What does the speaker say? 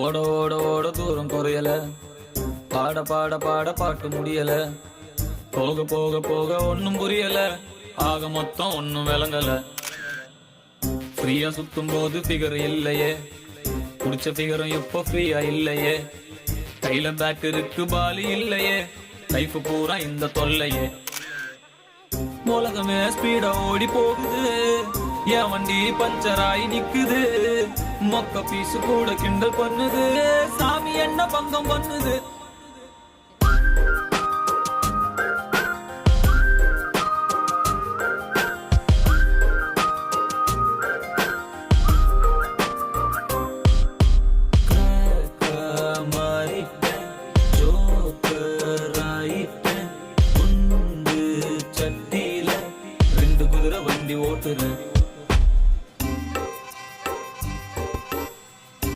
ஓட ஓட ஓட தூரம் குறையல, பாட பாட பாட பாட்டு முடியல, போக போக போக ஒன்னும் புரியல, ஆக மொத்தம் ஒன்னும் விளங்கல. ஃப்ரீயா சுத்தும் போது ஃபிகர் இல்லையே, குடிச்ச ஃபிகரும் இப்போ ஃப்ரீயா இல்லையே, கையில பேட் இருக்கு பாலி இல்லையே, லைஃப் பூரா இந்த தொல்லையே. உலகமே ஸ்பீடா ஓடி போகுது, என் வண்டி பஞ்சராயி நிக்குது, மொக்க பீசு கூட கிண்டல் பண்ணுது, சாமி என்ன பங்கம் பண்ணுது.